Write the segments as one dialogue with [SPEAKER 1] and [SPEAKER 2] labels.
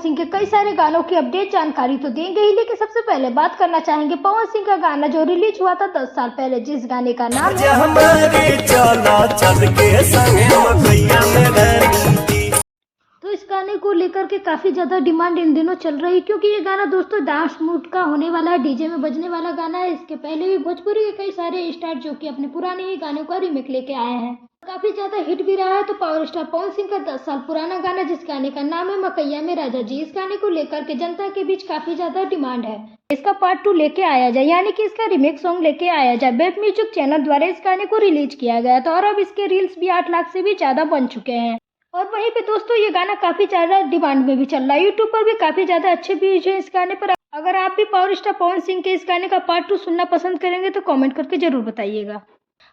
[SPEAKER 1] सिंह के कई सारे गानों की अपडेट जानकारी तो देंगे ही, लेकिन सबसे पहले बात करना चाहेंगे पवन सिंह का गाना जो रिलीज हुआ था 10 साल पहले, जिस गाने का नाम है। तो इस गाने को लेकर के काफी ज्यादा डिमांड इन दिनों चल रही है, क्योंकि ये गाना दोस्तों डांस मूड का होने वाला है, डीजे में बजने वाला गाना है। इसके पहले भी भोजपुरी के कई सारे स्टार जो कि अपने पुराने ही गानों का रीमेक लेके आए हैं, काफी ज्यादा हिट भी रहा है। तो पावर स्टार पवन सिंह का 10 साल पुराना गाना जिस गाने का नाम है मकैया में राजा जी, इस गाने को लेकर के जनता के बीच काफी ज्यादा डिमांड है इसका पार्ट 2 लेके आया जाए, यानी कि इसका रीमेक सॉन्ग लेके आया जाए। वेब म्यूजिक चैनल द्वारा इस गाने को रिलीज किया गया था और अब इसके रील्स भी 8 लाख से भी ज्यादा बन चुके हैं। और वहीं पे दोस्तों ये गाना काफी ज्यादा डिमांड में भी चल रहा है, यूट्यूब पर भी काफी ज्यादा अच्छे व्यूज हैं इस गाने पर। अगर आप भी पावर स्टार पवन सिंह के इस गाने का पार्ट 2 सुनना पसंद करेंगे तो कमेंट करके जरूर बताइएगा।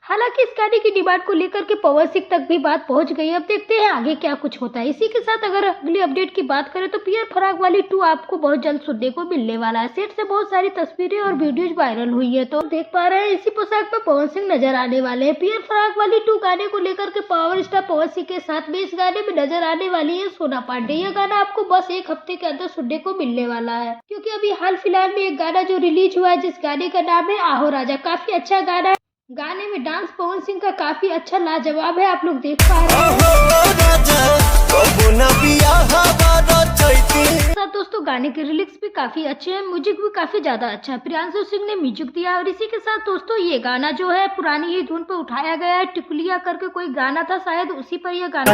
[SPEAKER 1] हालांकि इस गाने की डिमांड को लेकर के पवन सिंह तक भी बात पहुंच गई है, अब देखते हैं आगे क्या कुछ होता है। इसी के साथ अगर अगली अपडेट की बात करें तो पियर फराग वाली 2 आपको बहुत जल्द सुनने को मिलने वाला है। सेट से बहुत सारी तस्वीरें और वीडियोज वायरल हुई है, तो देख पा रहे हैं इसी पोशाक में पवन सिंह नजर आने वाले हैं। पियर फराग वाली 2 गाने को लेकर के पावर स्टार पवन सिंह के साथ में इस गाने में नजर आने वाली है सोना पांडे। यह गाना आपको बस एक हफ्ते के अंदर सुनने को मिलने वाला है, क्योंकि अभी हाल फिलहाल में एक गाना जो रिलीज हुआ है जिस गाने का नाम है आहो राजा, काफी अच्छा गाना है। गाने में डांस पवन सिंह का काफी अच्छा लाजवाब है, आप लोग देख पा रहे हैं। दोस्तों गाने के लिरिक्स भी काफी अच्छे हैं, म्यूजिक भी काफी ज्यादा अच्छा है, प्रियांशु सिंह ने म्यूजिक दिया। और इसी के साथ दोस्तों ये गाना जो है पुरानी ही धुन पर उठाया गया है, टिकुलिया करके कोई गाना था शायद, उसी पर यह गाना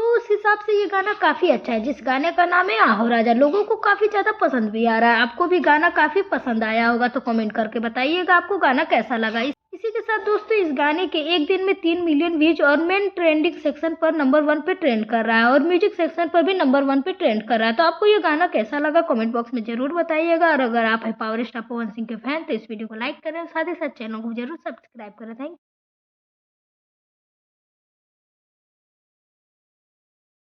[SPEAKER 1] उस हिसाब से ये गाना काफी अच्छा है जिस गाने का नाम है आहो राजा। लोगों को काफी ज्यादा पसंद भी आ रहा है, आपको भी गाना काफी पसंद आया होगा तो कमेंट करके बताइएगा आपको गाना कैसा लगा। इसी के साथ दोस्तों इस गाने के एक दिन में 3 मिलियन व्यूज और मेन ट्रेंडिंग सेक्शन पर नंबर 1 पे ट्रेंड कर रहा है और म्यूजिक सेक्शन पर भी नंबर 1 पे ट्रेंड कर रहा है। तो आपको ये गाना कैसा लगा कमेंट बॉक्स में जरूर बताइएगा। और अगर आप है पावर स्टार पवन सिंह के फैन तो इस वीडियो को लाइक करें, साथ ही साथ चैनल को जरूर सब्सक्राइब करें। Thank you.